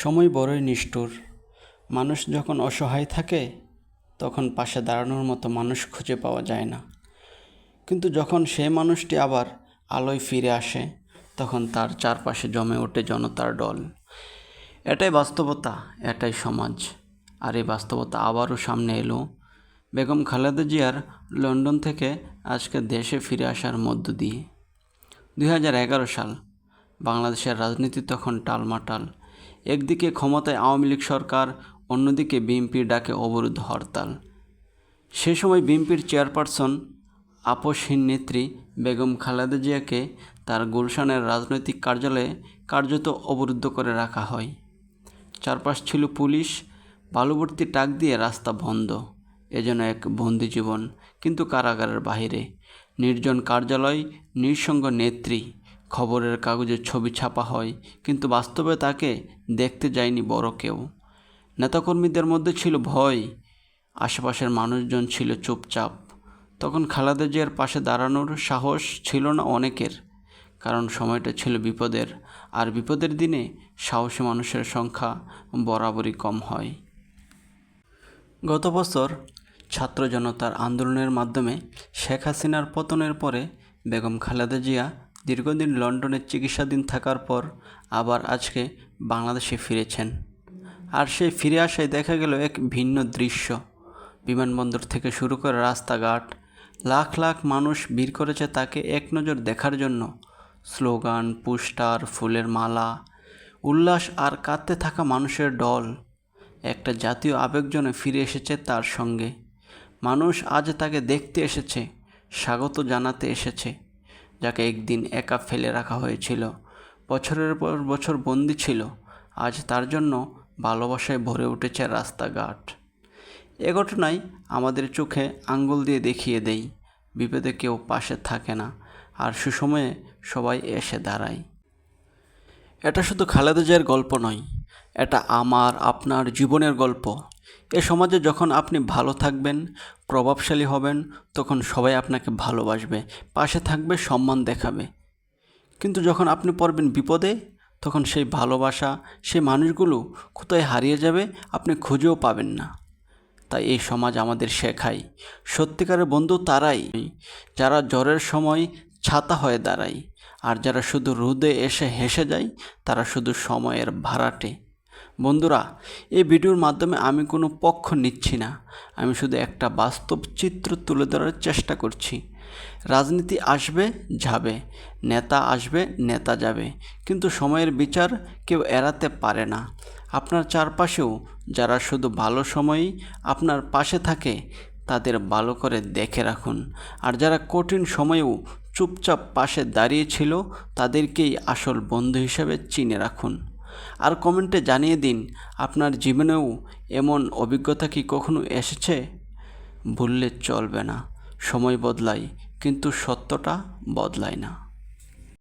সময় বড়ই নিষ্ঠুর। মানুষ যখন অসহায় থাকে তখন পাশে দাঁড়ানোর মতো মানুষ খুঁজে পাওয়া যায় না, কিন্তু যখন সেই মানুষটি আবার আলোয় ফিরে আসে তখন তার চারপাশে জমে ওঠে জনতার দল। এটাই বাস্তবতা, এটাই সমাজ। আর এই বাস্তবতা আবারও সামনে এলো বেগম খালেদা জিয়ার লন্ডন থেকে আজকে দেশে ফিরে আসার মধ্য দিয়ে। 2011 সাল, বাংলাদেশের রাজনীতি তখন টালমাটাল। একদিকে ক্ষমতায় আওয়ামী লীগ সরকার, অন্যদিকে বিএনপির ডাকে অবরোধ হরতাল। সে সময় বিএনপির চেয়ারপারসন আপসহীন নেত্রী বেগম খালেদা জিয়াকে তার গুলশানের রাজনৈতিক কার্যালয়ে কার্যত অবরুদ্ধ করে রাখা হয়। চারপাশ ছিল পুলিশ, বালুভর্তি ট্রাক দিয়ে রাস্তা বন্ধ। যেন এক বন্দি জীবন, কিন্তু কারাগারের বাহিরে। নির্জন কার্যালয়, নিঃসঙ্গ নেত্রী। খবরের কাগজে ছবি ছাপা হয়, কিন্তু বাস্তবে তাকে দেখতে যায়নি বড় কেউ। নেতাকর্মীদের মধ্যে ছিল ভয়, আশেপাশের মানুষজন ছিল চুপচাপ। তখন খালেদা জিয়ার পাশে দাঁড়ানোর সাহস ছিল না অনেকের, কারণ সময়টা ছিল বিপদের, আর বিপদের দিনে সাহসী মানুষের সংখ্যা বরাবরই কম হয়। গত বছর ছাত্র জনতার আন্দোলনের মাধ্যমে শেখ হাসিনার পতনের পরে বেগম খালেদা জিয়া দীর্ঘদিন লন্ডনে চিকিৎসাধীন থাকার পর আবার আজকে বাংলাদেশে ফিরেছেন। আর সেই ফিরে আসায় দেখা গেল এক ভিন্ন দৃশ্য। বিমানবন্দর থেকে শুরু করে রাস্তাঘাট, লাখ লাখ মানুষ ভিড় করেছে তাকে এক নজর দেখার জন্য। স্লোগান, পোস্টার, ফুলের মালা, উল্লাস আর কাঁদতে থাকা মানুষের দল। একটা জাতীয় আবেগ যেন ফিরে এসেছে তার সঙ্গে। মানুষ আজ তাকে দেখতে এসেছে, স্বাগত জানাতে এসেছে। যাকে একদিন একা ফেলে রাখা হয়েছিল, বছরের পর বছর বন্দি ছিল, আজ তার জন্য ভালোবাসায় ভরে উঠেছে রাস্তাঘাট। এ ঘটনায় আমাদের চোখে আঙ্গুল দিয়ে দেখিয়ে দেয়, বিপদে কেউ পাশে থাকে না, আর সুসময়ে সবাই এসে দাঁড়ায়। এটা শুধু খালেদা জিয়ার গল্প নয়, এটা আমার আপনার জীবনের গল্প। এ সমাজে যখন আপনি ভালো থাকবেন, প্রভাবশালী হবেন, তখন সবাই আপনাকে ভালোবাসবে, পাশে থাকবে, সম্মান দেখাবে। কিন্তু যখন আপনি পড়বেন বিপদে, তখন সেই ভালোবাসা, সেই মানুষগুলো কোথায় হারিয়ে যাবে আপনি খুঁজেও পাবেন না। তাই এই সমাজ আমাদের শেখায়, সত্যিকারের বন্ধু তারাই যারা জ্বরের সময় ছাতা হয়ে দাঁড়ায়, আর যারা শুধু রোদে এসে হেসে যায় তারা শুধু সময়ের ভাড়াটে। বন্ধুরা, এই ভিডিওর মাধ্যমে আমি কোনো পক্ষ নিচ্ছি না, আমি শুধু একটা বাস্তব চিত্র তুলে ধরার চেষ্টা করছি। রাজনীতি আসবে যাবে, নেতা আসবে নেতা যাবে, কিন্তু সময়ের বিচার কেউ এড়াতে পারে না। আপনার চারপাশেও যারা শুধু ভালো সময়েই আপনার পাশে থাকে তাদের ভালো করে দেখে রাখুন, আর যারা কঠিন সময়েও চুপচাপ পাশে দাঁড়িয়েছিল তাদেরকেই আসল বন্ধু হিসেবে চিনে রাখুন। আর কমেন্টে জানিয়ে দিন আপনার জীবনেও এমন অভিজ্ঞতা কি কখনো এসেছে। ভুললে চলবে না, সময় বদলায় কিন্তু সত্যটা বদলায় না।